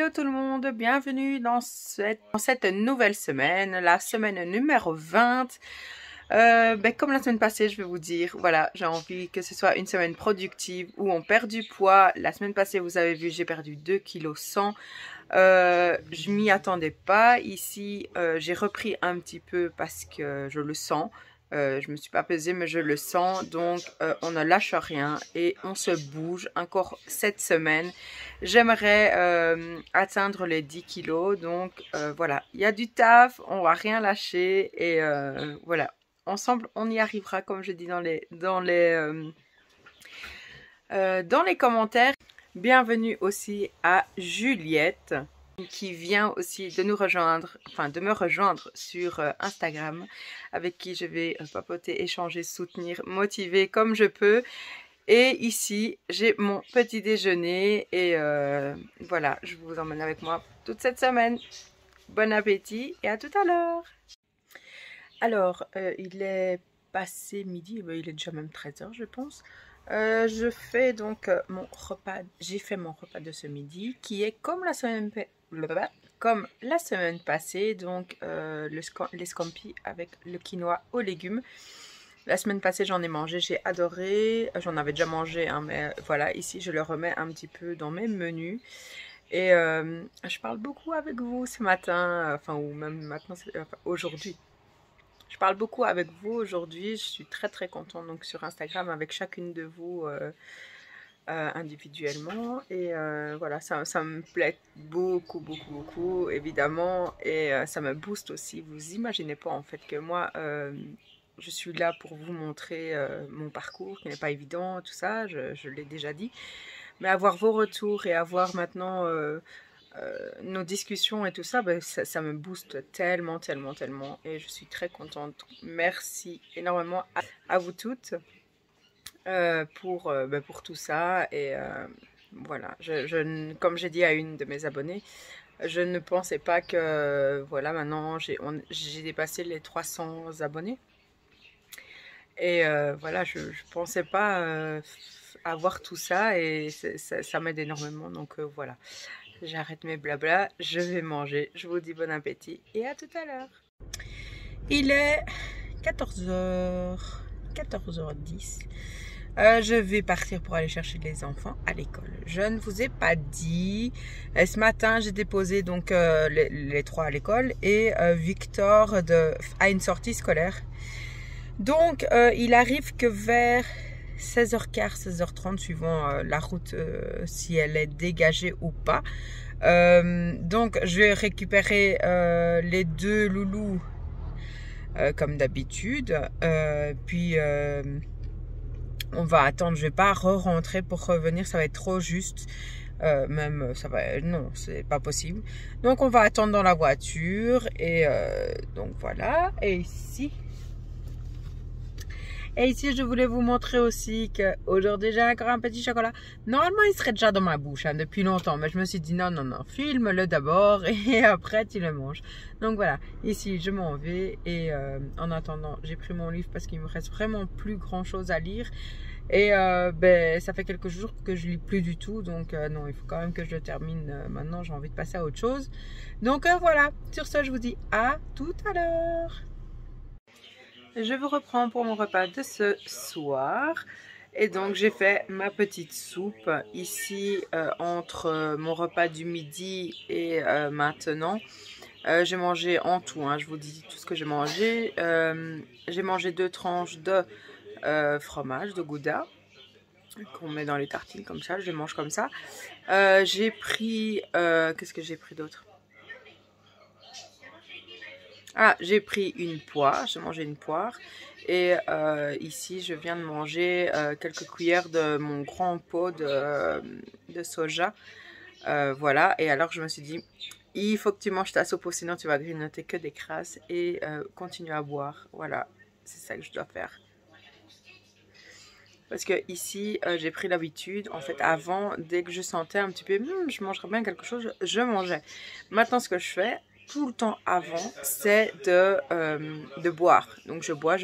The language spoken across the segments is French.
Hello tout le monde, bienvenue dans cette nouvelle semaine, la semaine numéro 20. Comme la semaine passée, je vais vous dire, voilà, j'ai envie que ce soit une semaine productive où on perd du poids. La semaine passée, vous avez vu, j'ai perdu 2,1 kg. Je m'y attendais pas. Ici, j'ai repris un petit peu parce que je le sens. Je me suis pas pesée, mais je le sens. Donc, on ne lâche rien et on se bouge encore cette semaine. J'aimerais atteindre les 10 kilos. Donc, voilà, il y a du taf. On va rien lâcher. Et voilà, ensemble, on y arrivera, comme je dis dans les commentaires. Bienvenue aussi à Juliette, qui vient aussi de nous rejoindre, enfin de me rejoindre sur Instagram, avec qui je vais papoter, échanger, soutenir, motiver comme je peux. Et ici, j'ai mon petit déjeuner et voilà, je vous emmène avec moi toute cette semaine. Bon appétit et à tout à l'heure. Alors, il est passé midi, il est déjà même 13h je pense. Je fais donc mon repas, j'ai fait mon repas de ce midi qui est comme la semaine passée, donc les scampi avec le quinoa aux légumes. La semaine passée j'en ai mangé, j'ai adoré, j'en avais déjà mangé, hein, mais voilà, ici je le remets un petit peu dans mes menus. Et je parle beaucoup avec vous ce matin, enfin ou même maintenant, aujourd'hui. Je parle beaucoup avec vous aujourd'hui, je suis très très contente donc sur Instagram avec chacune de vous individuellement et voilà, ça me plaît beaucoup évidemment et ça me booste aussi. Vous imaginez pas en fait que moi je suis là pour vous montrer mon parcours qui n'est pas évident, tout ça, je l'ai déjà dit, mais avoir vos retours et avoir maintenant nos discussions et tout ça, ça me booste tellement et je suis très contente. Merci énormément à vous toutes pour tout ça et voilà, comme j'ai dit à une de mes abonnées, je ne pensais pas que voilà, maintenant j'ai dépassé les 300 abonnés et voilà, je pensais pas avoir tout ça et ça m'aide énormément, donc voilà. J'arrête mes blabla, je vais manger. Je vous dis bon appétit et à tout à l'heure. Il est 14h, 14h10. Je vais partir pour aller chercher les enfants à l'école. Je ne vous ai pas dit. Ce matin, j'ai déposé donc les trois à l'école et Victor a une sortie scolaire. Donc, il arrive que vers 16h15, 16h30, suivant la route, si elle est dégagée ou pas. Donc, je vais récupérer les deux loulous comme d'habitude. Puis, on va attendre. Je vais pas re-rentrer pour revenir. Ça va être trop juste. Même, ça va... Non, c'est pas possible. Donc, on va attendre dans la voiture. Et donc, voilà. Et ici, je voulais vous montrer aussi qu'aujourd'hui, j'ai encore un petit chocolat. Normalement, il serait déjà dans ma bouche hein, depuis longtemps. Mais je me suis dit non, filme-le d'abord et après, tu le manges. Donc voilà, ici, je m'en vais. Et en attendant, j'ai pris mon livre parce qu'il me reste vraiment plus grand-chose à lire. Et ça fait quelques jours que je lis plus du tout. Donc non, il faut quand même que je le termine. Maintenant, j'ai envie de passer à autre chose. Donc voilà, sur ce, je vous dis à tout à l'heure. Je vous reprends pour mon repas de ce soir et donc j'ai fait ma petite soupe ici entre mon repas du midi et maintenant. J'ai mangé en tout, hein, je vous dis tout ce que j'ai mangé. J'ai mangé 2 tranches de fromage, de gouda qu'on met dans les tartines comme ça, je les mange comme ça. J'ai pris, qu'est-ce que j'ai pris d'autre? Ah, j'ai pris une poire, j'ai mangé une poire et ici je viens de manger quelques cuillères de mon grand pot de soja. Voilà, et alors je me suis dit, il faut que tu manges ta soupe sinon tu vas grignoter que des crasses et continuer à boire. Voilà, c'est ça que je dois faire. Parce que ici, j'ai pris l'habitude, en fait, avant, dès que je sentais un petit peu, je mangerais bien quelque chose, je mangeais. Maintenant, ce que je fais, tout le temps avant, c'est de boire. Donc je bois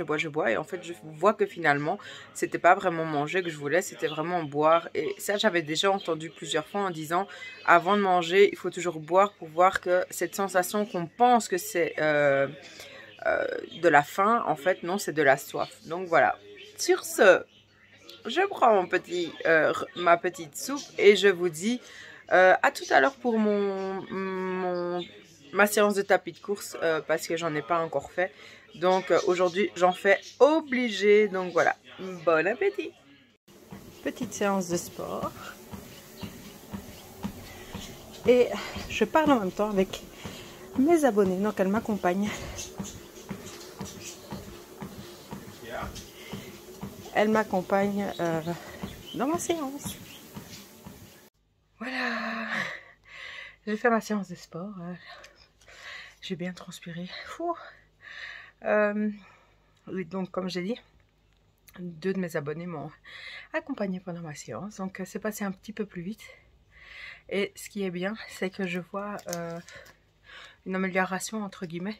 et en fait je vois que finalement c'était pas vraiment manger que je voulais, c'était vraiment boire. Et ça j'avais déjà entendu plusieurs fois en disant avant de manger il faut toujours boire pour voir que cette sensation qu'on pense que c'est de la faim, en fait non, c'est de la soif. Donc voilà, sur ce je prends ma petite soupe et je vous dis à tout à l'heure pour ma séance de tapis de course parce que j'en ai pas encore fait. Donc aujourd'hui j'en fais obligé. Donc voilà, bon appétit. Petite séance de sport. Et je parle en même temps avec mes abonnés, donc elles m'accompagnent. Elle m'accompagne dans ma séance. Voilà, j'ai fait ma séance de sport. J'ai bien transpiré. Oui, donc comme j'ai dit, 2 de mes abonnés m'ont accompagné pendant ma séance. Donc c'est passé un petit peu plus vite. Et ce qui est bien, c'est que je vois une amélioration entre guillemets.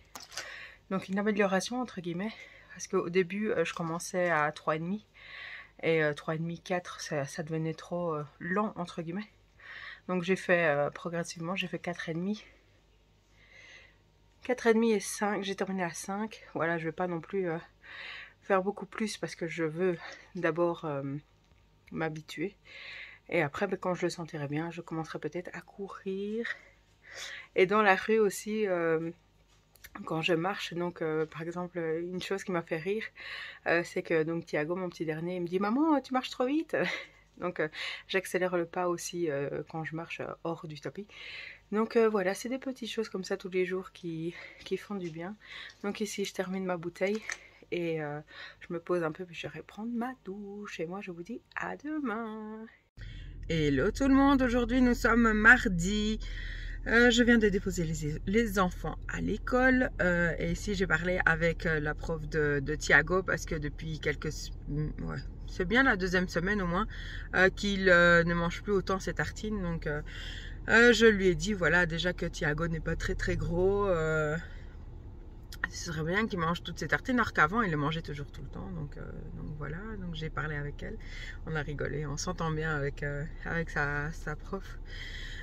Donc une amélioration entre guillemets. Parce qu'au début, je commençais à 3,5. Et 3,5, 4, ça devenait trop lent entre guillemets. Donc j'ai fait progressivement, j'ai fait 4,5. 4,5 et 5, j'ai terminé à 5. Voilà, je vais pas non plus faire beaucoup plus parce que je veux d'abord m'habituer. Et après, quand je le sentirai bien, je commencerai peut-être à courir. Et dans la rue aussi, quand je marche, donc par exemple, une chose qui m'a fait rire, c'est que donc Thiago, mon petit dernier, il me dit « Maman, tu marches trop vite !» Donc j'accélère le pas aussi quand je marche hors du tapis. Donc voilà, c'est des petites choses comme ça tous les jours qui font du bien. Donc ici, je termine ma bouteille et je me pose un peu puis je vais prendre ma douche. Et moi, je vous dis à demain. Hello tout le monde, aujourd'hui nous sommes mardi. Je viens de déposer les enfants à l'école et ici j'ai parlé avec la prof de Thiago parce que depuis quelques... Ouais, c'est bien la 2e semaine au moins qu'il ne mange plus autant ses tartines. Donc je lui ai dit voilà déjà que Thiago n'est pas très gros. Ce serait bien qu'il mange toutes ses tartines alors qu'avant il les mangeait toujours tout le temps. Donc voilà, donc j'ai parlé avec elle. On a rigolé, on s'entend bien avec sa prof.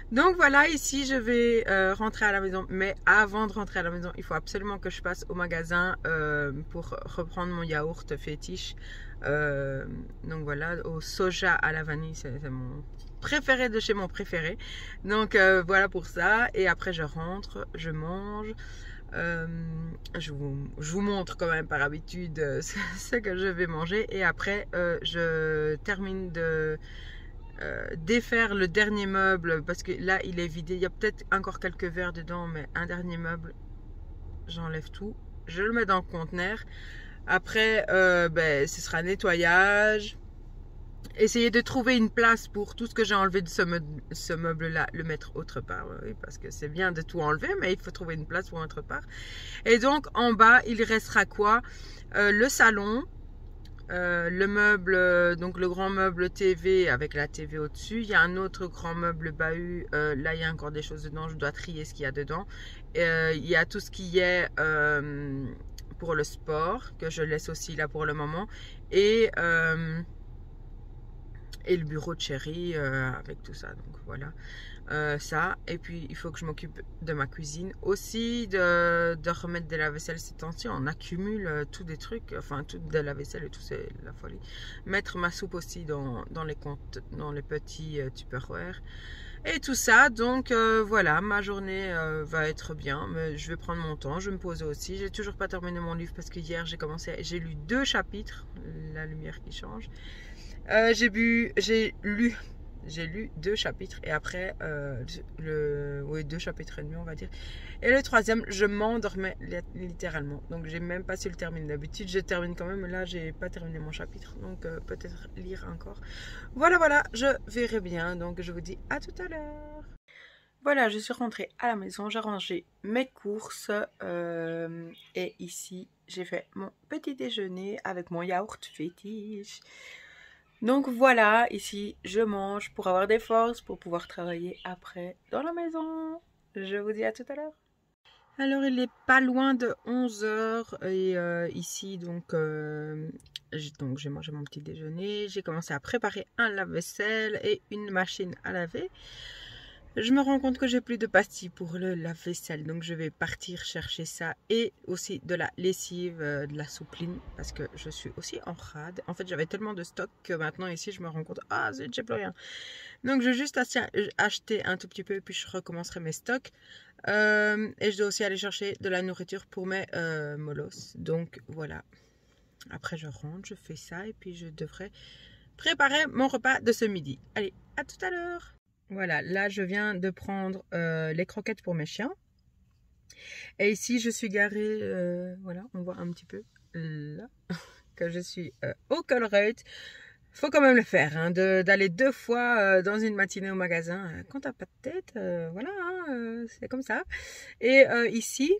Donc voilà, ici je vais rentrer à la maison, mais avant de rentrer à la maison, il faut absolument que je passe au magasin pour reprendre mon yaourt fétiche. Donc voilà, au soja à la vanille, c'est mon préféré de chez mon préféré. Donc voilà pour ça, et après je rentre, je mange. Je vous montre quand même par habitude ce que je vais manger, et après je termine de... défaire le dernier meuble parce que là il est vidé, il y a peut-être encore quelques verres dedans, mais un dernier meuble, j'enlève tout, je le mets dans le conteneur. Après ce sera nettoyage, essayer de trouver une place pour tout ce que j'ai enlevé de ce meuble là, le mettre autre part, oui, parce que c'est bien de tout enlever mais il faut trouver une place pour autre part. Et donc en bas il restera quoi? Le salon, le meuble, donc le grand meuble TV avec la TV au-dessus. Il y a un autre grand meuble bahut. Là, il y a encore des choses dedans. Je dois trier ce qu'il y a dedans. Il y a tout ce qui est pour le sport, que je laisse aussi là pour le moment. Et le bureau de chérie avec tout ça. Donc voilà. Ça, et puis il faut que je m'occupe de ma cuisine aussi, de remettre de la vaisselle ces temps-ci. On accumule tous des trucs, enfin tout de la vaisselle et tout, c'est la folie. Mettre ma soupe aussi dans les petits Tupperware et tout ça. Donc voilà, ma journée va être bien, mais je vais prendre mon temps, je vais me poser aussi. J'ai toujours pas terminé mon livre parce que hier j'ai lu 2 chapitres, la lumière qui change. J'ai lu 2 chapitres et après, 2 chapitres et demi on va dire. Et le 3e, je m'endormais littéralement. Donc j'ai même pas su le terminer. D'habitude je termine quand même, mais là j'ai pas terminé mon chapitre. Donc peut-être lire encore. Voilà, je verrai bien. Donc je vous dis à tout à l'heure. Voilà, je suis rentrée à la maison, j'ai rangé mes courses et ici j'ai fait mon petit déjeuner avec mon yaourt fétiche. Donc voilà, ici je mange pour avoir des forces, pour pouvoir travailler après dans la maison. Je vous dis à tout à l'heure. Alors il est pas loin de 11 h et ici donc j'ai mangé mon petit déjeuner, j'ai commencé à préparer un lave-vaisselle et une machine à laver. Je me rends compte que j'ai plus de pastilles pour le lave-vaisselle, donc je vais partir chercher ça et aussi de la lessive, de la soupline parce que je suis aussi en rade. En fait j'avais tellement de stock que maintenant ici je me rends compte, ah zut, j'ai plus rien. Donc je vais juste acheter un tout petit peu et puis je recommencerai mes stocks. Et je dois aussi aller chercher de la nourriture pour mes molosses. Donc voilà. Après je rentre, je fais ça et puis je devrais préparer mon repas de ce midi. Allez, à tout à l'heure. Voilà, là je viens de prendre les croquettes pour mes chiens. Et ici je suis garée, voilà, on voit un petit peu là que je suis au Colruyt. Faut quand même le faire, hein, d'aller 2 fois dans une matinée au magasin. Quand t'as pas de tête, voilà, hein, c'est comme ça. Et ici,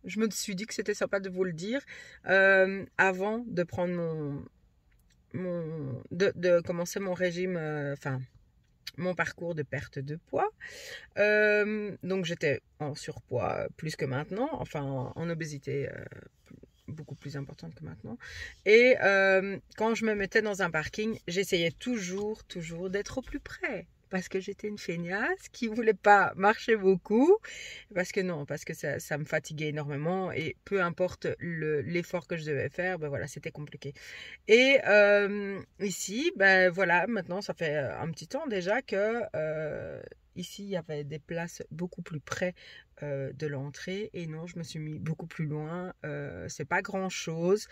je me suis dit que c'était sympa de vous le dire, avant de prendre de commencer mon régime, enfin, mon parcours de perte de poids. Donc j'étais en surpoids plus que maintenant, enfin en obésité beaucoup plus importante que maintenant. Et quand je me mettais dans un parking, j'essayais toujours d'être au plus près. Parce que j'étais une feignasse qui voulait pas marcher beaucoup. Parce que ça me fatiguait énormément. Et peu importe l'effort que je devais faire, ben voilà, c'était compliqué. Et ici, ben voilà, maintenant ça fait un petit temps déjà que ici il y avait des places beaucoup plus près de l'entrée. Et non, je me suis mis beaucoup plus loin. C'est pas grand chose.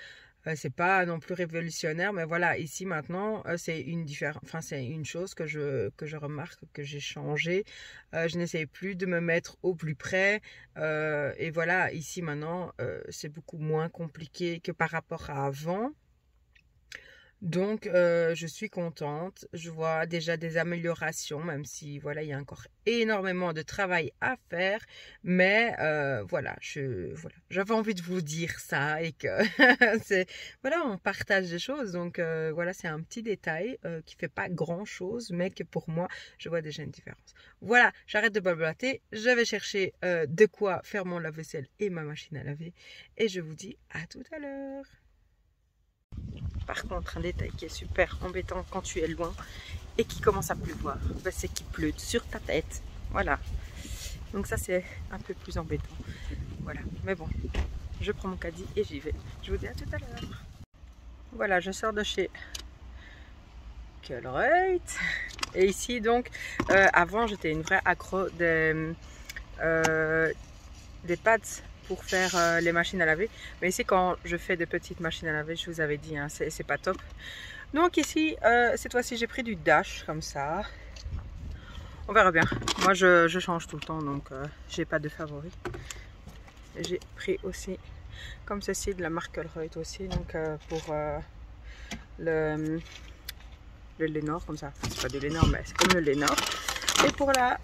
C'est pas non plus révolutionnaire, mais voilà, ici maintenant, c'est une chose que je remarque, que j'ai changé. Je n'essaie plus de me mettre au plus près. Et voilà, ici maintenant, c'est beaucoup moins compliqué que par rapport à avant. Donc, je suis contente. Je vois déjà des améliorations, même si, voilà, il y a encore énormément de travail à faire. Mais, voilà, j'avais envie de vous dire ça et que, voilà, on partage des choses. Donc, voilà, c'est un petit détail qui fait pas grand-chose, mais que pour moi, je vois déjà une différence. Voilà, j'arrête de blablater. Je vais chercher de quoi faire mon lave-vaisselle et ma machine à laver. Et je vous dis à tout à l'heure. Par contre, un détail qui est super embêtant quand tu es loin et qui commence à pleuvoir, ben c'est qu'il pleut sur ta tête. Voilà. Donc ça, c'est un peu plus embêtant. Voilà. Mais bon, je prends mon caddie et j'y vais. Je vous dis à tout à l'heure. Voilà, je sors de chez Colruyt. Et ici, donc, avant, j'étais une vraie accro des pads pour faire les machines à laver. Mais ici, quand je fais des petites machines à laver, je vous avais dit, hein, c'est pas top. Donc ici, cette fois-ci, j'ai pris du Dash comme ça. On verra bien. Moi, je change tout le temps, donc j'ai pas de favori. J'ai pris aussi, comme ceci, de la marque Colruyt aussi, donc pour le Lénore, comme ça. C'est pas du Lénore, mais c'est comme le Lénore. Et pour la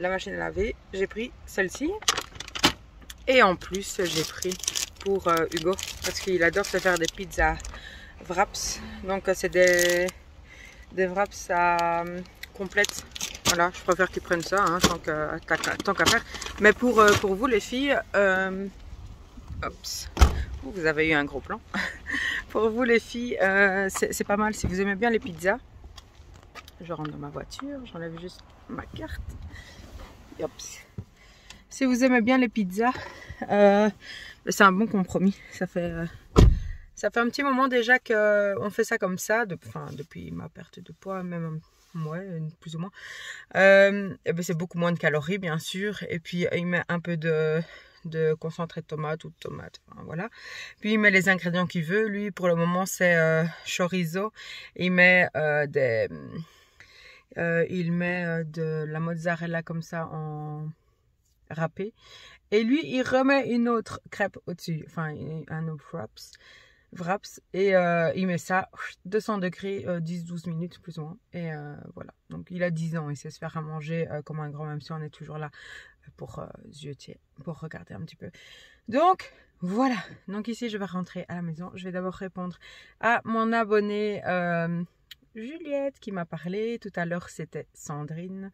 machine à laver, j'ai pris celle-ci. Et en plus, j'ai pris pour Hugo, parce qu'il adore se faire des pizzas wraps. Donc c'est des wraps à complète. Voilà, je préfère qu'ils prennent ça, hein, tant qu'à faire. Mais pour vous les filles, vous avez eu un gros plan. Pour vous les filles, c'est pas mal si vous aimez bien les pizzas. Je rentre dans ma voiture, j'enlève juste ma carte. Yops. Si vous aimez bien les pizzas, c'est un bon compromis. Ça fait un petit moment déjà qu'on fait ça comme ça, depuis ma perte de poids, même ouais, plus ou moins. Et ben c'est beaucoup moins de calories bien sûr. Et puis il met un peu de concentré de tomate ou de tomate, enfin, voilà. Puis il met les ingrédients qu'il veut. Lui pour le moment c'est chorizo. Il met de la mozzarella comme ça en râpé. Et lui, il remet une autre crêpe au-dessus, enfin un autre wraps, et il met ça 200 degrés, 10-12 minutes plus ou moins. Et voilà, donc il a 10 ans, il sait se faire à manger comme un grand, même si on est toujours là pour zioter, pour regarder un petit peu. Donc voilà, donc ici je vais rentrer à la maison. Je vais d'abord répondre à mon abonnée Juliette qui m'a parlé. Tout à l'heure c'était Sandrine.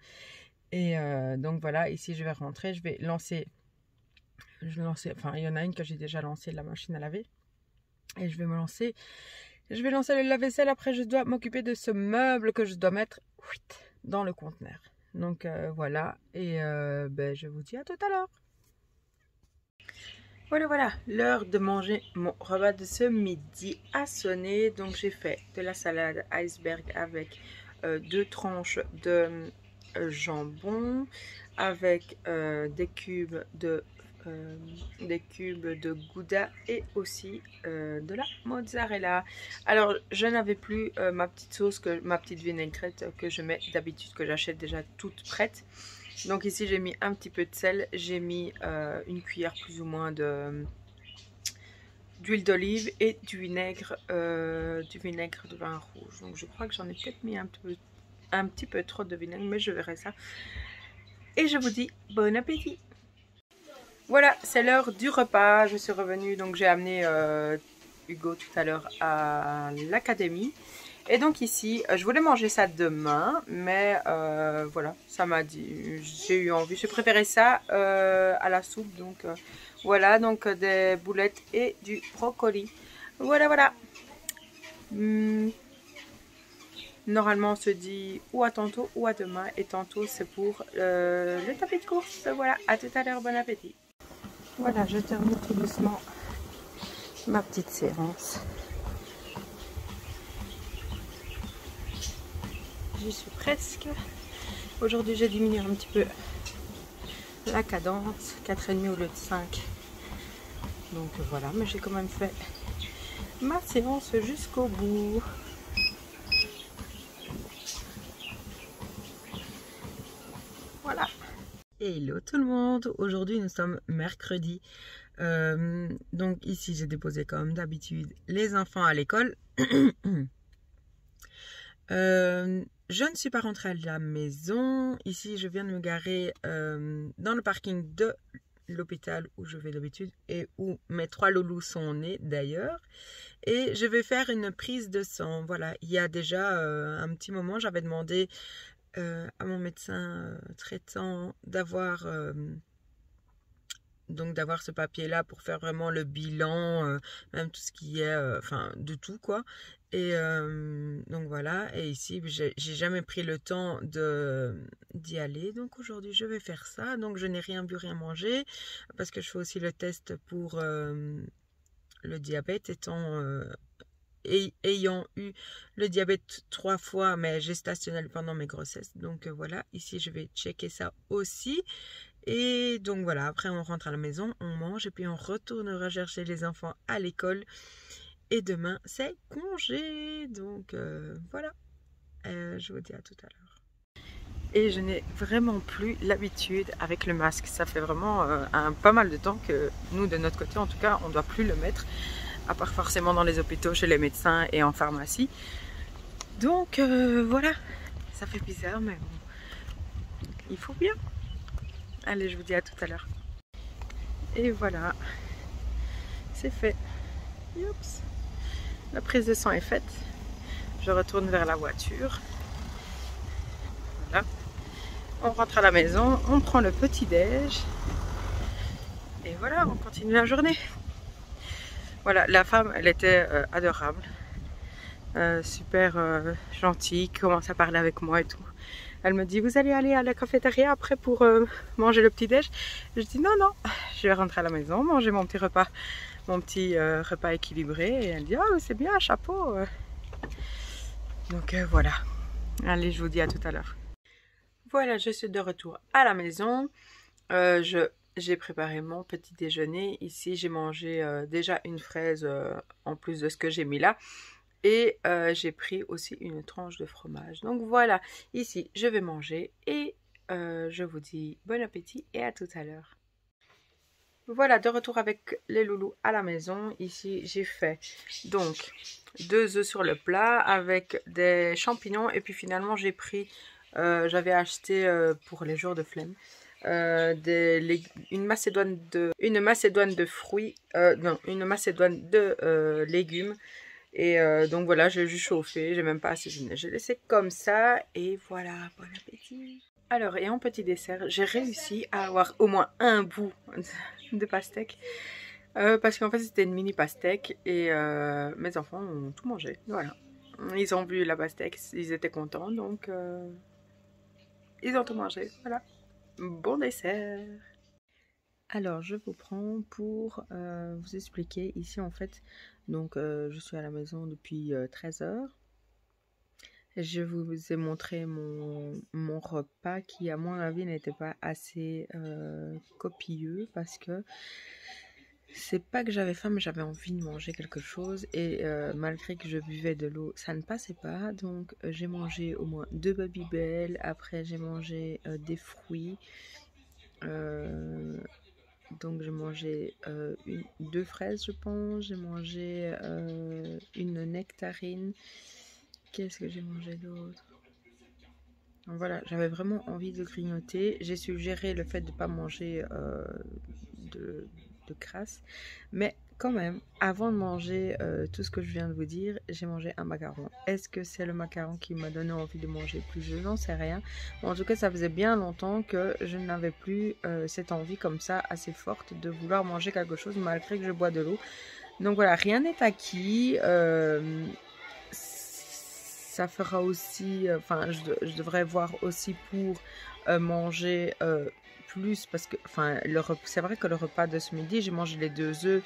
Et donc voilà, ici je vais rentrer, je vais lancer je lançais, enfin il y en a une que j'ai déjà lancée, la machine à laver. Et je vais me lancer. Je vais lancer le lave-vaisselle. Après, je dois m'occuper de ce meuble que je dois mettre dans le conteneur. Donc voilà. Et je vous dis à tout à l'heure. Voilà. L'heure de manger mon repas de ce midi a sonné. Donc j'ai fait de la salade iceberg avec 2 tranches de jambon, avec des cubes de gouda et aussi de la mozzarella. Alors je n'avais plus ma petite sauce, ma petite vinaigrette que je mets d'habitude, que j'achète déjà toute prête. Donc ici j'ai mis un petit peu de sel, j'ai mis une cuillère plus ou moins d'huile d'olive et du vinaigre de vin rouge. Donc je crois que j'en ai peut-être mis un petit peu trop de vinaigre, mais je verrai ça. Et je vous dis bon appétit. Voilà, c'est l'heure du repas. Je suis revenue, donc j'ai amené Hugo tout à l'heure à l'académie. Et donc ici, je voulais manger ça demain, mais voilà, ça m'a dit, j'ai eu envie. J'ai préféré ça à la soupe, donc voilà, donc des boulettes et du brocoli. Voilà. Normalement, on se dit ou à tantôt ou à demain, et tantôt c'est pour le tapis de course. Voilà, à tout à l'heure, bon appétit. Voilà, je termine tout doucement ma petite séance. J'y suis presque. Aujourd'hui, j'ai diminué un petit peu la cadence, 4,5 au lieu de 5. Donc voilà, mais j'ai quand même fait ma séance jusqu'au bout. Voilà. Hello tout le monde, aujourd'hui nous sommes mercredi. Donc ici j'ai déposé comme d'habitude les enfants à l'école. Je ne suis pas rentrée à la maison. Ici je viens de me garer dans le parking de l'hôpital où je vais d'habitude et où mes 3 loulous sont nés d'ailleurs. Et je vais faire une prise de sang. Voilà, il y a déjà un petit moment j'avais demandé à mon médecin traitant d'avoir ce papier là pour faire vraiment le bilan, même tout ce qui est enfin de tout quoi. Et donc voilà, et ici j'ai jamais pris le temps d'y aller, donc aujourd'hui je vais faire ça. Donc je n'ai rien bu, rien mangé, parce que je fais aussi le test pour le diabète, ayant eu le diabète 3 fois, mais gestationnel pendant mes grossesses. Donc voilà, ici je vais checker ça aussi. Et donc voilà, après on rentre à la maison, on mange et puis on retournera chercher les enfants à l'école. Et demain c'est congé. Donc voilà, je vous dis à tout à l'heure. Et je n'ai vraiment plus l'habitude avec le masque. Ça fait vraiment pas mal de temps que nous, de notre côté en tout cas, on ne doit plus le mettre. À part forcément dans les hôpitaux, chez les médecins et en pharmacie. Donc voilà, ça fait bizarre, mais bon, il faut bien. Allez, je vous dis à tout à l'heure. Et voilà, c'est fait. Youps. La prise de sang est faite. Je retourne vers la voiture. Voilà. On rentre à la maison, on prend le petit-déj. Et voilà, on continue la journée. Voilà, la femme, elle était adorable. Super gentille, qui commence à parler avec moi et tout. Elle me dit, vous allez aller à la cafétéria après pour manger le petit-déj? Je dis non, je vais rentrer à la maison, manger mon petit repas équilibré. Et elle dit, oh c'est bien, chapeau. Donc voilà. Allez, je vous dis à tout à l'heure. Voilà, je suis de retour à la maison. J'ai préparé mon petit déjeuner. Ici, j'ai mangé déjà une fraise en plus de ce que j'ai mis là. Et j'ai pris aussi une tranche de fromage. Donc voilà, ici, je vais manger. Et je vous dis bon appétit et à tout à l'heure. Voilà, de retour avec les loulous à la maison. Ici, j'ai fait donc 2 œufs sur le plat avec des champignons. Et puis finalement, j'ai pris, j'avais acheté pour les jours de flemme, une macédoine de fruits, non, une macédoine de légumes. Et donc voilà, j'ai juste chauffé, j'ai même pas assaisonné. J'ai laissé comme ça et voilà, bon appétit. Alors, et en petit dessert, j'ai réussi à avoir au moins un bout de pastèque. Parce qu'en fait, c'était une mini pastèque et mes enfants ont tout mangé. Voilà. Ils ont vu la pastèque, ils étaient contents, donc ils ont tout mangé. Voilà. Bon dessert. Alors, je vous prends pour vous expliquer ici en fait. Donc, je suis à la maison depuis 13 heures. Je vous ai montré mon repas qui, à mon avis, n'était pas assez copieux parce que c'est pas que j'avais faim, mais j'avais envie de manger quelque chose et malgré que je buvais de l'eau, ça ne passait pas. Donc, j'ai mangé au moins 2 Babybel. Après, j'ai mangé des fruits. Donc j'ai mangé 2 fraises je pense, j'ai mangé une nectarine. Qu'est-ce que j'ai mangé d'autre? Voilà, j'avais vraiment envie de grignoter. J'ai suggéré le fait de ne pas manger de crasse. Mais quand même, avant de manger tout ce que je viens de vous dire, j'ai mangé un macaron. Est-ce que c'est le macaron qui m'a donné envie de manger plus? Je n'en sais rien. Bon, en tout cas, ça faisait bien longtemps que je n'avais plus cette envie comme ça, assez forte, de vouloir manger quelque chose malgré que je bois de l'eau. Donc voilà, rien n'est acquis. Ça fera aussi, enfin, je devrais voir aussi pour manger plus parce que, enfin, c'est vrai que le repas de ce midi, j'ai mangé les 2 œufs,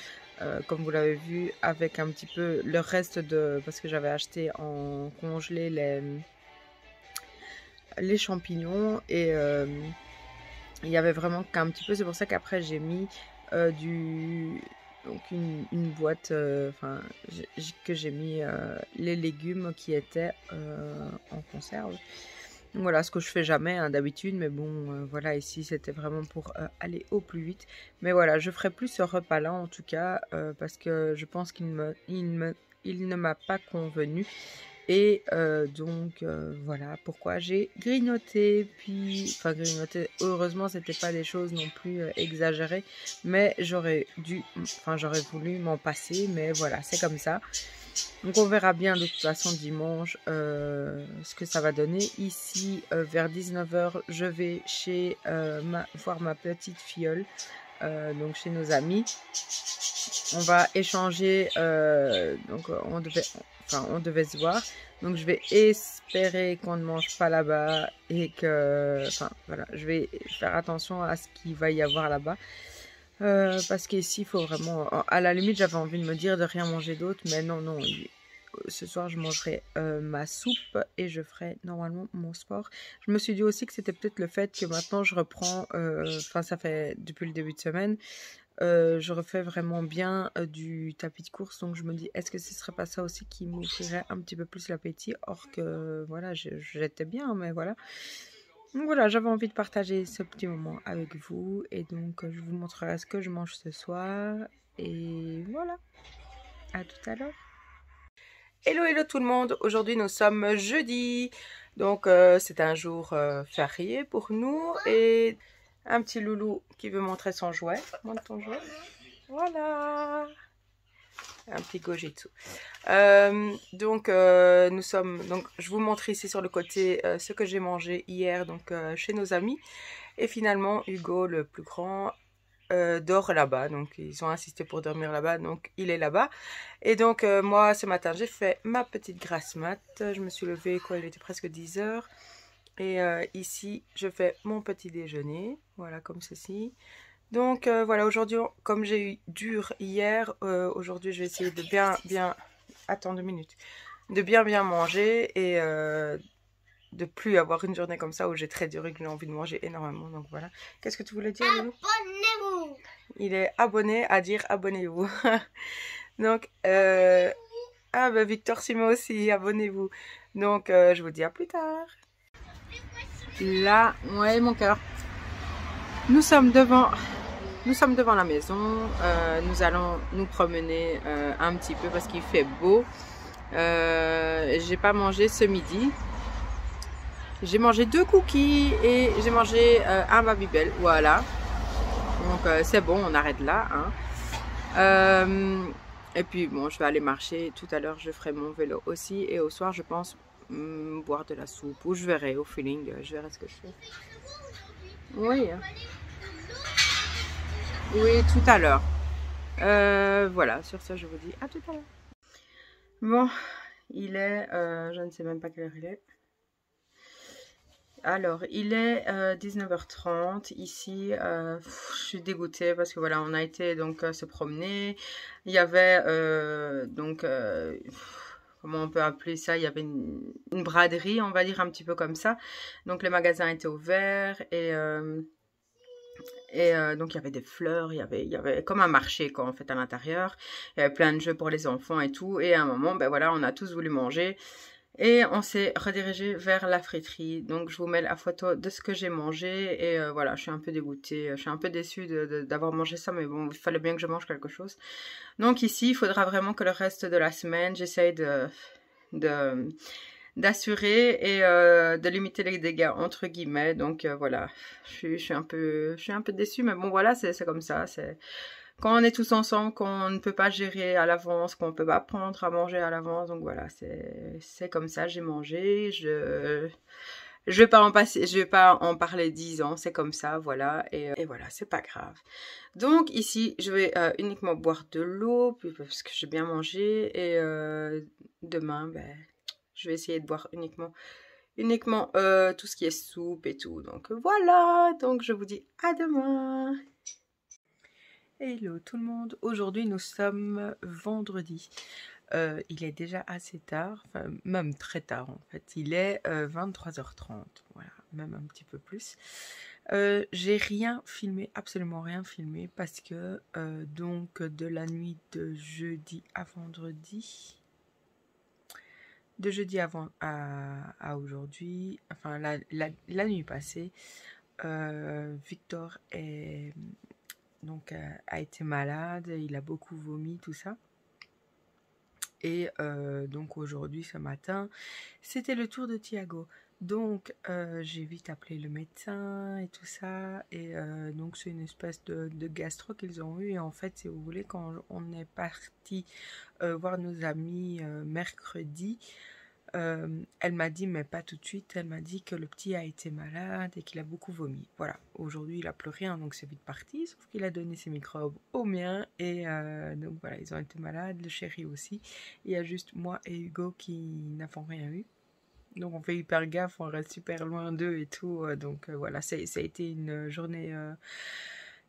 comme vous l'avez vu, avec un petit peu le reste de, parce que j'avais acheté en congelé les champignons et il y avait vraiment qu'un petit peu, c'est pour ça qu'après j'ai mis donc une boîte que j'ai mis les légumes qui étaient en conserve. Donc voilà, ce que je fais jamais hein, d'habitude, mais bon, voilà, ici c'était vraiment pour aller au plus vite. Mais voilà, je ferai plus ce repas-là en tout cas, parce que je pense qu'il ne m'a pas convenu. Et donc voilà pourquoi j'ai grignoté, puis enfin grignoté, heureusement c'était pas des choses non plus exagérées, mais j'aurais voulu m'en passer, mais voilà c'est comme ça. Donc on verra bien de toute façon dimanche ce que ça va donner. Ici vers 19 h je vais chez voir ma petite filleule, donc chez nos amis. On va échanger, donc on devait se voir. Donc je vais espérer qu'on ne mange pas là-bas et que, enfin voilà, je vais faire attention à ce qu'il va y avoir là-bas. Parce qu'ici, il faut vraiment, à la limite, j'avais envie de me dire de rien manger d'autre, mais non, non. Ce soir, je mangerai ma soupe et je ferai normalement mon sport. Je me suis dit aussi que c'était peut-être le fait que maintenant je reprends, enfin ça fait depuis le début de semaine, je refais vraiment bien du tapis de course, donc je me dis est-ce que ce serait pas ça aussi qui m'ouvrirait un petit peu plus l'appétit, or que voilà j'étais bien, mais voilà. Donc voilà, j'avais envie de partager ce petit moment avec vous et donc je vous montrerai ce que je mange ce soir et voilà, à tout à l'heure. Hello hello tout le monde, aujourd'hui nous sommes jeudi, donc c'est un jour férié pour nous et un petit loulou qui veut montrer son jouet. Montre ton jouet. Voilà. Un petit Gojitsu. Donc je vous montre ici sur le côté ce que j'ai mangé hier donc chez nos amis. Et finalement Hugo le plus grand dort là-bas, donc ils ont insisté pour dormir là-bas, donc il est là-bas. Et donc moi ce matin j'ai fait ma petite grasse mat, je me suis levée quoi, il était presque 10 h. Et ici je fais mon petit déjeuner, voilà comme ceci. Donc voilà, aujourd'hui comme j'ai eu dur hier, aujourd'hui je vais essayer de bien, attends 2 minutes, de bien manger et de plus avoir une journée comme ça où j'ai très dur et que j'ai envie de manger énormément. Donc voilà. Qu'est-ce que tu voulais dire, Loulou? Abonnez-vous. Il est abonné à dire abonnez-vous. Donc ah bah Victor Simon aussi, abonnez-vous. Donc je vous dis à plus tard. Là, ouais mon cœur. Nous sommes devant la maison. Nous allons nous promener un petit peu parce qu'il fait beau. J'ai pas mangé ce midi. J'ai mangé 2 cookies et j'ai mangé un Babybel, voilà. Donc c'est bon, on arrête là. Hein. Et puis bon, je vais aller marcher. Tout à l'heure, je ferai mon vélo aussi. Et au soir, je pense boire de la soupe, ou je verrai au feeling, je verrai ce que je fais. Oui, oui, tout à l'heure. Voilà, sur ça, je vous dis à tout à l'heure. Bon, il est, je ne sais même pas quelle heure il est. Alors, il est 19h30 ici. Je suis dégoûtée parce que voilà, on a été donc se promener. Il y avait comment on peut appeler ça? Il y avait une braderie, on va dire un petit peu comme ça. Donc les magasins étaient ouverts et donc il y avait des fleurs, il y avait comme un marché quoi en fait à l'intérieur. Il y avait plein de jeux pour les enfants et tout. Et à un moment, ben voilà, on a tous voulu manger. Et on s'est redirigé vers la friterie. Donc je vous mets la photo de ce que j'ai mangé. Et voilà, je suis un peu dégoûtée. Je suis un peu déçue d'avoir mangé ça. Mais bon, il fallait bien que je mange quelque chose. Donc ici, il faudra vraiment que le reste de la semaine, j'essaye d'assurer et de limiter les dégâts entre guillemets. Donc voilà, je suis un peu déçue. Mais bon, voilà, c'est comme ça. Quand on est tous ensemble, qu'on ne peut pas gérer à l'avance, qu'on ne peut pas prendre à manger à l'avance. Donc voilà, c'est comme ça, j'ai mangé. Je vais pas en parler 10 ans, c'est comme ça, voilà. Et voilà, c'est pas grave. Donc ici, je vais uniquement boire de l'eau, parce que j'ai bien mangé. Et demain, ben, je vais essayer de boire uniquement tout ce qui est soupe et tout. Donc voilà, donc je vous dis à demain. Hello tout le monde, aujourd'hui nous sommes vendredi. Il est déjà assez tard, enfin même très tard en fait, il est 23h30, voilà, même un petit peu plus. J'ai rien filmé, absolument rien filmé, parce que donc de la nuit de jeudi à vendredi, de jeudi à aujourd'hui, enfin la nuit passée, Victor a été malade, il a beaucoup vomi, tout ça. Et donc aujourd'hui, ce matin, c'était le tour de Thiago. Donc j'ai vite appelé le médecin et tout ça. Et donc c'est une espèce de gastro qu'ils ont eu. Et en fait, si vous voulez, quand on est parti voir nos amis mercredi, elle m'a dit, mais pas tout de suite, elle m'a dit que le petit a été malade et qu'il a beaucoup vomi. Voilà, aujourd'hui il a plus rien, donc c'est vite parti, sauf qu'il a donné ses microbes aux miens. Et donc voilà, ils ont été malades, le chéri aussi. Il y a juste moi et Hugo qui n'avons rien eu. Donc on fait hyper gaffe, on reste super loin d'eux et tout. Donc voilà, ça a été une journée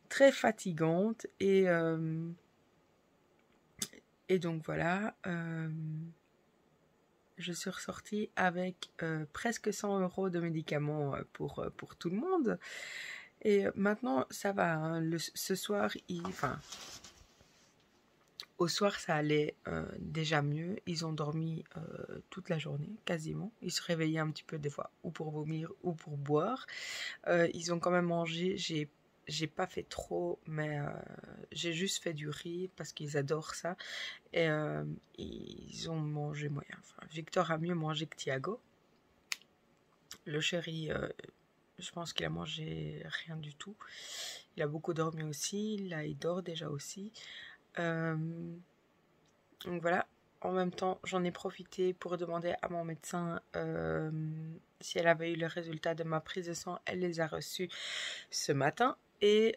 très fatigante. Et donc voilà... je suis ressortie avec presque 100 € de médicaments pour tout le monde. Et maintenant, ça va. Hein. Ce soir, au soir, ça allait déjà mieux. Ils ont dormi toute la journée, quasiment. Ils se réveillaient un petit peu des fois, ou pour vomir, ou pour boire. Ils ont quand même mangé. J'ai pas fait trop, mais j'ai juste fait du riz parce qu'ils adorent ça. Et ils ont mangé moyen. Enfin, Victor a mieux mangé que Thiago. Le chéri, je pense qu'il a mangé rien du tout. Il a beaucoup dormi aussi. Là, il dort déjà aussi. Donc voilà. En même temps, j'en ai profité pour demander à mon médecin si elle avait eu le résultat de ma prise de sang. Elle les a reçus ce matin. Et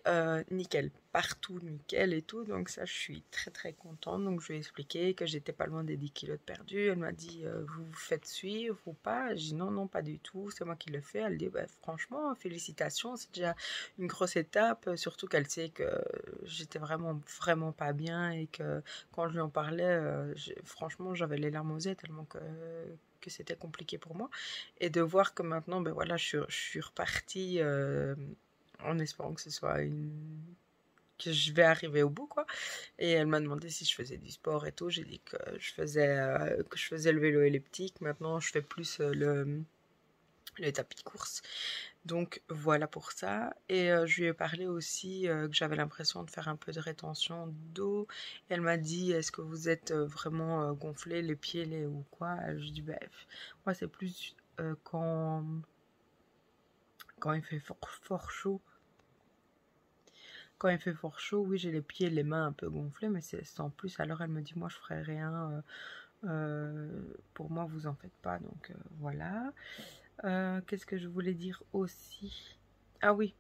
nickel, partout nickel et tout, donc ça je suis très très contente. Donc je lui ai expliqué que j'étais pas loin des 10 kilos de perdu. Elle m'a dit vous vous faites suivre ou pas? J'ai dit non pas du tout, c'est moi qui le fais. Elle dit bah, franchement félicitations, c'est déjà une grosse étape, surtout qu'elle sait que j'étais vraiment pas bien et que quand je lui en parlais, franchement j'avais les larmes aux yeux tellement que c'était compliqué pour moi. Et de voir que maintenant ben voilà, je suis repartie en espérant que ce soit que je vais arriver au bout quoi. Et elle m'a demandé si je faisais du sport et tout. J'ai dit que je faisais le vélo elliptique. Maintenant je fais plus le tapis de course. Donc voilà pour ça. Et je lui ai parlé aussi que j'avais l'impression de faire un peu de rétention d'eau. Elle m'a dit est-ce que vous êtes vraiment gonflé les pieds ou quoi? Je lui ai dit bref, moi c'est plus quand il fait fort chaud. Quand il fait fort chaud, oui, j'ai les pieds et les mains un peu gonflés, mais c'est sans plus. Alors elle me dit, moi, je ferai rien Pour moi, vous en faites pas, donc voilà. Qu'est-ce que je voulais dire aussi? Ah oui,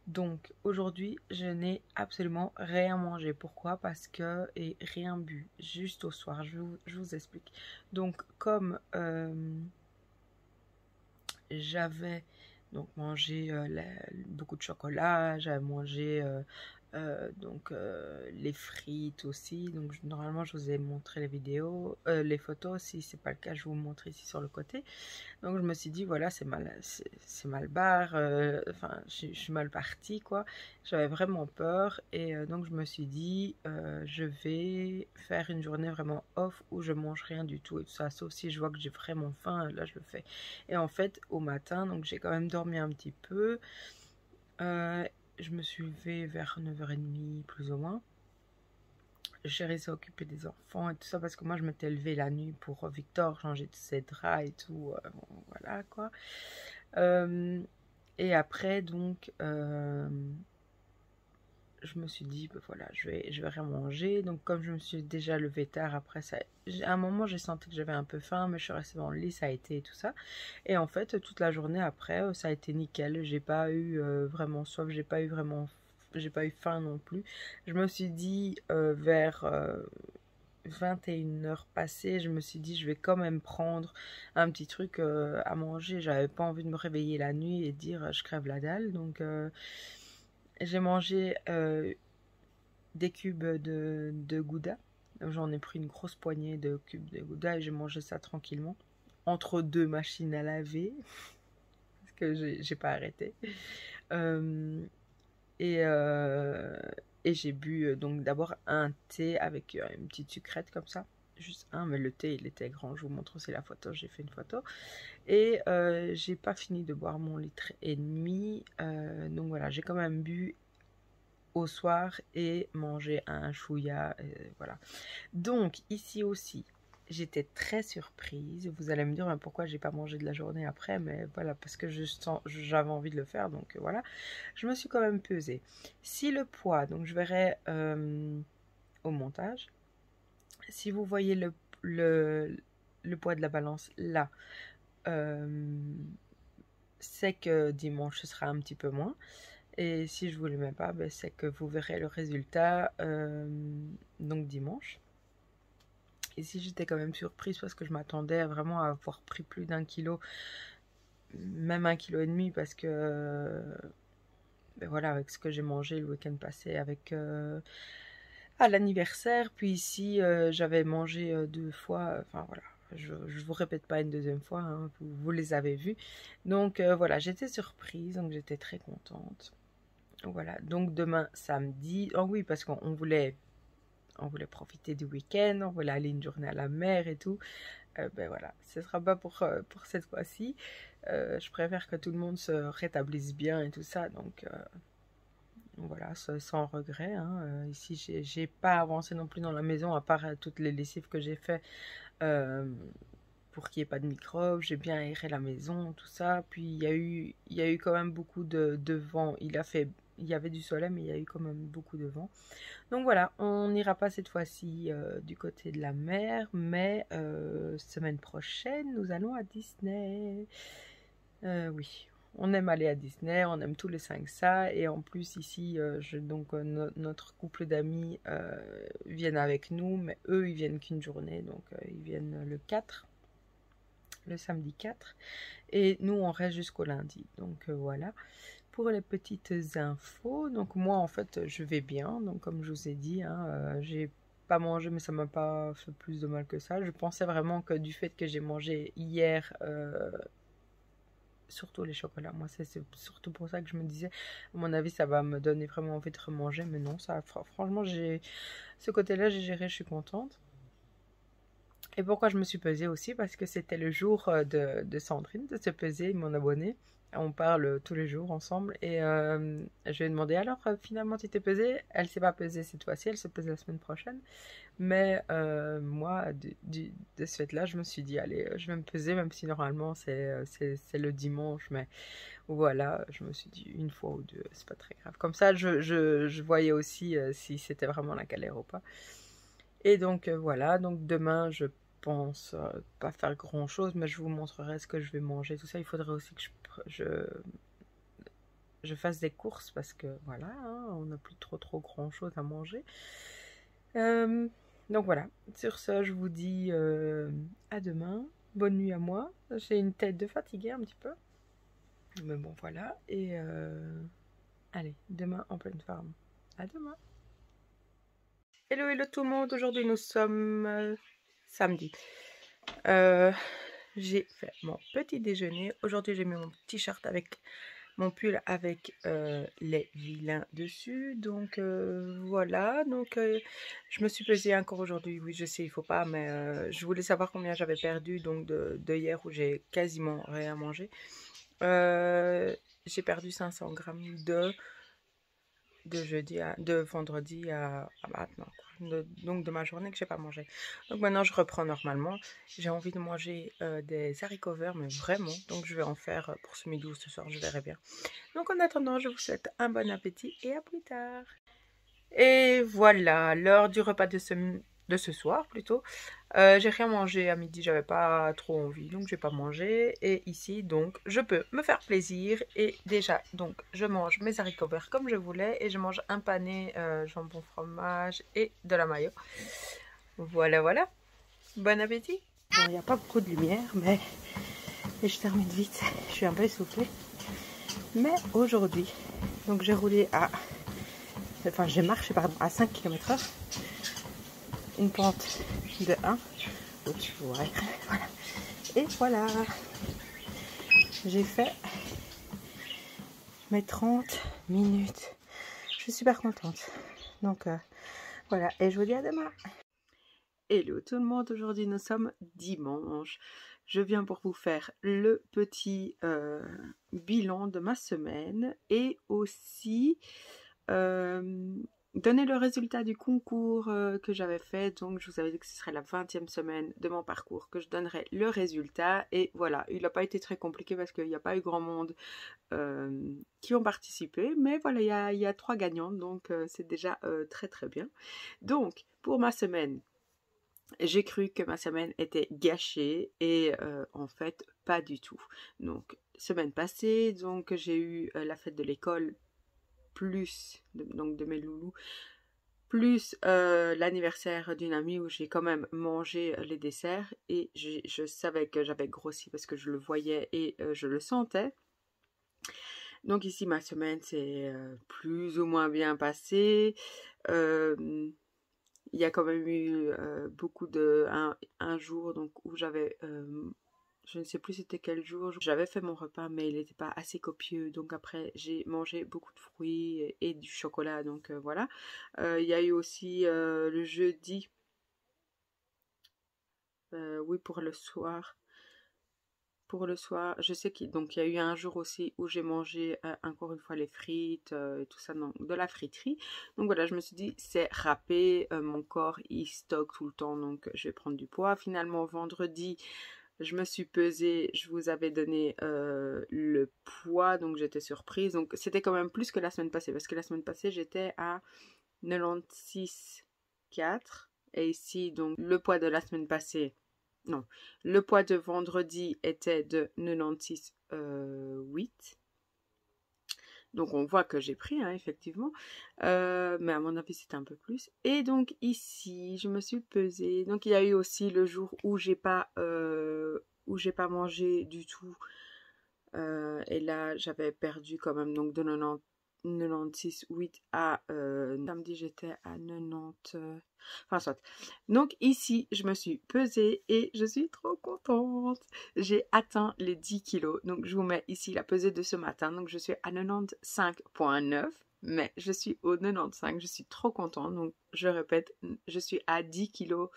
donc aujourd'hui, je n'ai absolument rien mangé. Pourquoi? Parce que, et rien bu, juste au soir, je vous explique. Donc comme j'avais donc mangé beaucoup de chocolat, j'avais mangé les frites aussi. Donc normalement je vous ai montré les vidéos, les photos. Si c'est pas le cas, je vous montre ici sur le côté. Donc je me suis dit voilà, c'est mal barre, enfin je suis mal partie quoi. J'avais vraiment peur et donc je me suis dit je vais faire une journée vraiment off où je mange rien du tout et tout ça. Sauf si je vois que j'ai vraiment faim, là je le fais. Et en fait au matin, donc j'ai quand même dormi un petit peu. Je me suis levée vers 9h30 plus ou moins. Chérie s'est occupée des enfants et tout ça parce que moi je m'étais levée la nuit pour Victor, changer de ses draps et tout, voilà quoi. Et après donc je me suis dit ben voilà, je vais rien manger. Donc comme je me suis déjà levée tard après ça, à un moment j'ai senti que j'avais un peu faim, mais je suis restée dans le lit, ça a été et tout ça. Et en fait toute la journée après ça a été nickel. J'ai pas eu vraiment soif, j'ai pas eu faim non plus. Je me suis dit vers 21h passées, je me suis dit je vais quand même prendre un petit truc à manger. J'avais pas envie de me réveiller la nuit et dire je crève la dalle. Donc j'ai mangé des cubes de Gouda. J'en ai pris une grosse poignée de cubes de Gouda et j'ai mangé ça tranquillement entre deux machines à laver parce que j'ai pas arrêté. Et, et j'ai bu donc d'abord un thé avec une petite sucrète comme ça. Juste un, mais le thé il était grand. Je vous montre aussi la photo, j'ai fait une photo. Et j'ai pas fini de boire mon litre et demi. Donc voilà, j'ai quand même bu au soir et mangé un chouïa. Voilà. Donc ici aussi, j'étais très surprise. Vous allez me dire mais pourquoi j'ai pas mangé de la journée après, mais voilà, parce que j'avais envie de le faire, donc voilà. Je me suis quand même pesée. Si le poids, donc je verrai au montage, si vous voyez le poids de la balance là, c'est que dimanche ce sera un petit peu moins. Et si je vous le mets pas, ben, c'est que vous verrez le résultat donc dimanche. Ici j'étais quand même surprise parce que je m'attendais vraiment à avoir pris plus d'un kilo, même 1,5 kg, parce que ben voilà, avec ce que j'ai mangé le week-end passé avec à l'anniversaire, puis ici j'avais mangé 2 fois, enfin voilà, je vous répète pas une deuxième fois, hein, vous les avez vus. Donc voilà, j'étais surprise, donc j'étais très contente. Voilà, donc demain samedi, oh oui, parce qu'on voulait profiter du week-end, on voulait aller une journée à la mer et tout. Ben voilà, ce sera pas pour cette fois-ci. Je préfère que tout le monde se rétablisse bien et tout ça, donc voilà, sans regret. Hein. Ici, j'ai pas avancé non plus dans la maison, à part toutes les lessives que j'ai fait pour qu'il n'y ait pas de microbes. J'ai bien aéré la maison, tout ça. Puis il y a eu quand même beaucoup de vent. Il y avait du soleil, mais il y a eu quand même beaucoup de vent. Donc voilà, on n'ira pas cette fois-ci du côté de la mer, mais semaine prochaine, nous allons à Disney. Oui, on aime aller à Disney, on aime tous les 5 ça, et en plus ici, notre couple d'amis viennent avec nous, mais eux, ils viennent qu'une journée, donc ils viennent le samedi 4, et nous, on reste jusqu'au lundi, donc voilà. Pour les petites infos, donc moi en fait je vais bien, donc comme je vous ai dit, hein, j'ai pas mangé mais ça m'a pas fait plus de mal que ça. Je pensais vraiment que du fait que j'ai mangé hier, surtout les chocolats, moi c'est surtout pour ça que je me disais, à mon avis ça va me donner vraiment envie de remanger, mais non, ça franchement ce côté-là j'ai géré, je suis contente. Et pourquoi je me suis pesée aussi? Parce que c'était le jour de Sandrine de se peser, mon abonnée. On parle tous les jours ensemble et je lui ai demandé alors finalement tu t'es pesée? Elle s'est pas pesée cette fois-ci, elle se pèse la semaine prochaine. Mais moi de ce fait-là, je me suis dit allez, je vais me peser même si normalement c'est le dimanche, mais voilà, je me suis dit une fois ou deux, c'est pas très grave. Comme ça, je voyais aussi si c'était vraiment la galère ou pas. Et donc voilà, donc demain je pense pas faire grand chose, mais je vous montrerai ce que je vais manger, tout ça. Il faudrait aussi que je fasse des courses parce que voilà, hein, on n'a plus trop grand chose à manger. Donc voilà, sur ce, je vous dis à demain. Bonne nuit à moi. J'ai une tête de fatiguée un petit peu. Mais bon, voilà. Et allez, demain en pleine forme. À demain. Hello tout le monde. Aujourd'hui, nous sommes samedi. J'ai fait mon petit déjeuner. Aujourd'hui, j'ai mis mon t-shirt avec mon pull avec les vilains dessus. Donc voilà. Donc je me suis pesée encore aujourd'hui. Oui, je sais, il faut pas, mais je voulais savoir combien j'avais perdu donc de hier où j'ai quasiment rien mangé. J'ai perdu 500 grammes de vendredi à maintenant, quoi. Donc de ma journée que j'ai pas mangé. Donc maintenant je reprends normalement. J'ai envie de manger des haricots verts, mais vraiment. Donc je vais en faire pour ce midi ou ce soir, je verrai bien. Donc en attendant, je vous souhaite un bon appétit et à plus tard. Et voilà, l'heure du repas de ce soir plutôt. J'ai rien mangé à midi, j'avais pas trop envie, donc j'ai pas mangé. Et ici, donc, je peux me faire plaisir. Et déjà, donc, je mange mes haricots verts comme je voulais. Et je mange un pané jambon fromage et de la mayo. Voilà, voilà. Bon appétit. Bon, il n'y a pas beaucoup de lumière, mais et je termine vite. Je suis un peu essoufflée. Mais aujourd'hui, donc j'ai roulé enfin j'ai marché pardon, à 5 km/h. Une pente de 1. Donc tu vois, voilà. Et voilà. J'ai fait mes 30 minutes. Je suis super contente. Donc voilà. Et je vous dis à demain. Hello tout le monde. Aujourd'hui nous sommes dimanche. Je viens pour vous faire le petit bilan de ma semaine. Et aussi donner le résultat du concours que j'avais fait. Donc je vous avais dit que ce serait la 20e semaine de mon parcours que je donnerais le résultat. Et voilà, il n'a pas été très compliqué parce qu'il n'y a pas eu grand monde qui ont participé. Mais voilà, il y a 3 gagnantes, donc c'est déjà très bien. Donc pour ma semaine, j'ai cru que ma semaine était gâchée et en fait pas du tout. Donc semaine passée, donc j'ai eu la fête de l'école plus donc de mes loulous, plus l'anniversaire d'une amie où j'ai quand même mangé les desserts et je savais que j'avais grossi parce que je le voyais et je le sentais. Donc ici ma semaine s'est plus ou moins bien passée. Il y a quand même eu beaucoup de un jour donc où j'avais je ne sais plus c'était quel jour. J'avais fait mon repas mais il n'était pas assez copieux. Donc après j'ai mangé beaucoup de fruits et du chocolat. Donc voilà. Il y a eu aussi le jeudi. Oui pour le soir. Pour le soir, je sais qu'il y a eu un jour aussi où j'ai mangé encore une fois les frites et tout ça, non, de la friterie. Donc voilà, je me suis dit c'est râpé, mon corps il stocke tout le temps donc je vais prendre du poids. Finalement vendredi, je me suis pesée, je vous avais donné le poids donc j'étais surprise. Donc c'était quand même plus que la semaine passée parce que la semaine passée j'étais à 96,4 et ici donc le poids de la semaine passée. Non, le poids de vendredi était de 96,8. Donc on voit que j'ai pris, hein, effectivement. Mais à mon avis, c'était un peu plus. Et donc ici, je me suis pesée. Donc il y a eu aussi le jour où j'ai pas mangé du tout. Et là, j'avais perdu quand même donc de 96,8 à samedi, j'étais à 90. Enfin, soit. Donc ici, je me suis pesée et je suis trop contente. J'ai atteint les 10 kilos. Donc je vous mets ici la pesée de ce matin. Donc je suis à 95,9. Mais je suis au 95. Je suis trop contente. Donc je répète, je suis à 10 kilos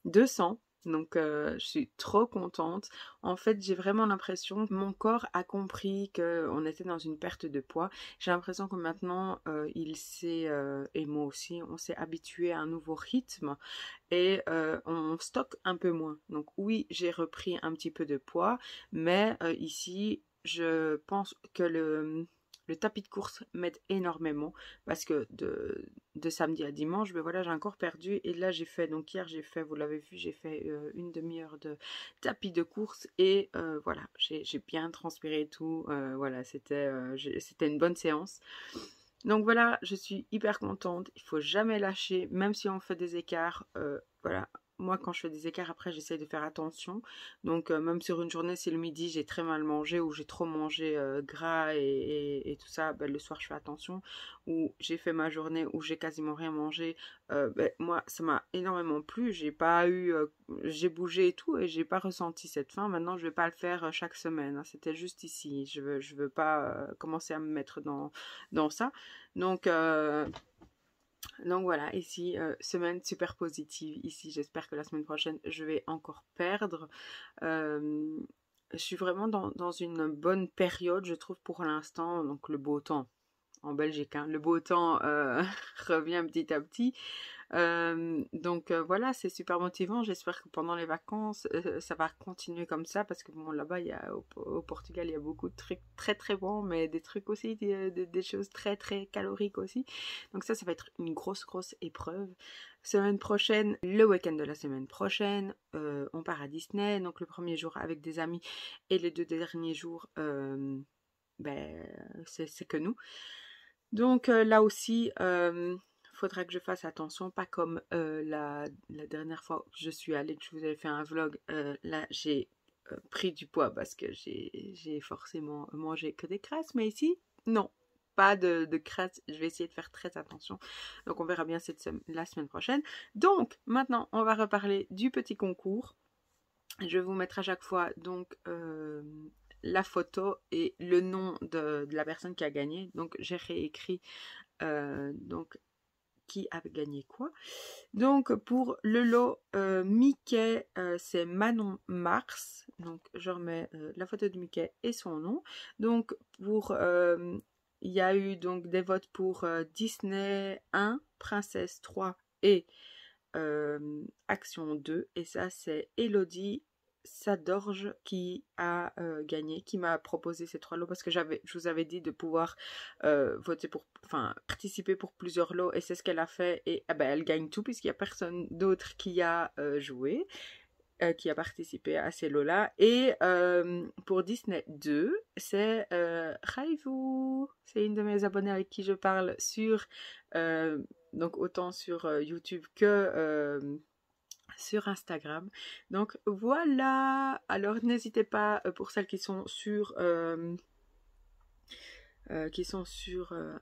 200. Donc je suis trop contente. En fait j'ai vraiment l'impression que mon corps a compris qu'on était dans une perte de poids. J'ai l'impression que maintenant il s'est, et moi aussi, on s'est habitué à un nouveau rythme et on stocke un peu moins. Donc oui, j'ai repris un petit peu de poids, mais ici je pense que le le tapis de course m'aide énormément parce que de samedi à dimanche, ben voilà, j'ai encore perdu. Et là, j'ai fait, donc hier, j'ai fait, vous l'avez vu, j'ai fait une demi-heure de tapis de course et voilà, j'ai bien transpiré et tout. Voilà, c'était une bonne séance. Donc voilà, je suis hyper contente. Il faut jamais lâcher, même si on fait des écarts. Voilà, moi quand je fais des écarts, après j'essaye de faire attention. Donc même sur une journée, si le midi j'ai très mal mangé ou j'ai trop mangé gras et tout ça, ben, le soir je fais attention. Ou j'ai fait ma journée où j'ai quasiment rien mangé. Ben, moi ça m'a énormément plu. J'ai pas eu, j'ai bougé et tout et j'ai pas ressenti cette faim. Maintenant je vais pas le faire chaque semaine, hein. C'était juste ici. Je veux pas commencer à me mettre dans ça. Donc voilà, ici, semaine super positive. Ici, j'espère que la semaine prochaine, je vais encore perdre. Je suis vraiment dans une bonne période, je trouve, pour l'instant. Donc le beau temps en Belgique, hein. Le beau temps revient petit à petit. Donc voilà, c'est super motivant. J'espère que pendant les vacances, ça va continuer comme ça parce que bon, là-bas, au Portugal, il y a beaucoup de trucs très très bons, mais des trucs aussi, des choses très très caloriques aussi. Donc ça va être une grosse épreuve. Semaine prochaine, le week-end de la semaine prochaine, on part à Disney. Donc le premier jour avec des amis et les 2 derniers jours, c'est que nous. Donc là aussi, faudra que je fasse attention, pas comme la dernière fois que je suis allée, que je vous avais fait un vlog. Là, j'ai pris du poids parce que j'ai forcément mangé que des crasses, mais ici, non. Pas de crasses, je vais essayer de faire très attention. Donc on verra bien la semaine prochaine. Donc maintenant, on va reparler du petit concours. Je vais vous mettre à chaque fois donc la photo et le nom de la personne qui a gagné. Donc j'ai réécrit donc qui a gagné quoi. Donc pour le lot Mickey, c'est Manon Mars. Donc je remets la photo de Mickey et son nom. Donc pour il y a eu donc des votes pour Disney 1, Princesse 3 et Action 2. Et ça c'est Elodie Sadorge qui a gagné, qui m'a proposé ces 3 lots parce que je vous avais dit de pouvoir voter participer pour plusieurs lots et c'est ce qu'elle a fait et elle gagne tout puisqu'il n'y a personne d'autre qui a joué, qui a participé à ces lots-là. Et pour Disney 2, c'est Raivu, c'est une de mes abonnées avec qui je parle sur donc autant sur YouTube que sur Instagram. Donc voilà, alors n'hésitez pas pour celles qui sont sur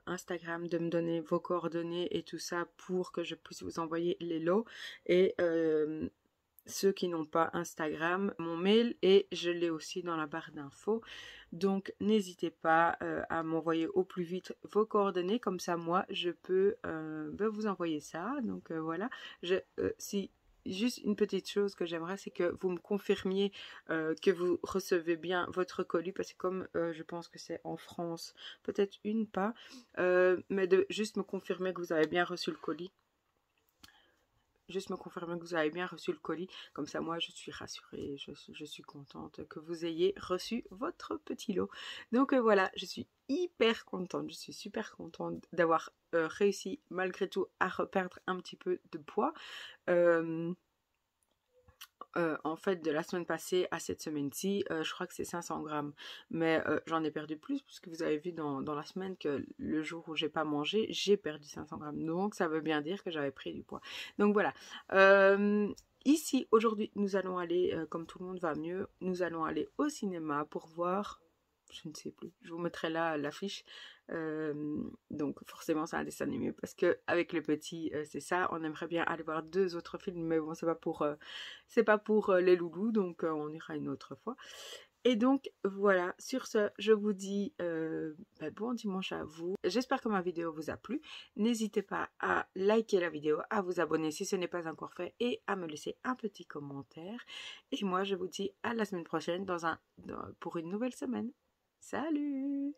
Instagram de me donner vos coordonnées et tout ça pour que je puisse vous envoyer les lots. Et ceux qui n'ont pas Instagram, mon mail et je l'ai aussi dans la barre d'infos. Donc n'hésitez pas à m'envoyer au plus vite vos coordonnées, comme ça moi je peux vous envoyer ça. Donc voilà, si juste une petite chose que j'aimerais, c'est que vous me confirmiez que vous recevez bien votre colis, parce que comme je pense que c'est en France, peut-être une pas, mais de juste me confirmer que vous avez bien reçu le colis. Juste me confirmer que vous avez bien reçu le colis, comme ça moi je suis rassurée, je suis contente que vous ayez reçu votre petit lot. Donc voilà, je suis hyper contente, je suis super contente d'avoir réussi malgré tout à reperdre un petit peu de poids. En fait, de la semaine passée à cette semaine-ci, je crois que c'est 500 grammes. Mais j'en ai perdu plus, puisque vous avez vu dans la semaine que le jour où j'ai pas mangé, j'ai perdu 500 grammes. Donc, ça veut bien dire que j'avais pris du poids. Donc, voilà. Ici, aujourd'hui, nous allons aller, comme tout le monde va mieux, nous allons aller au cinéma pour voir... Je ne sais plus, je vous mettrai là l'affiche. Donc forcément c'est un dessin animé parce que avec les petits c'est ça, on aimerait bien aller voir 2 autres films mais bon c'est pas pour les loulous, donc on ira une autre fois. Et donc voilà, sur ce je vous dis bon dimanche à vous. J'espère que ma vidéo vous a plu. N'hésitez pas à liker la vidéo, à vous abonner si ce n'est pas encore fait et à me laisser un petit commentaire. Et moi je vous dis à la semaine prochaine pour une nouvelle semaine. Salut!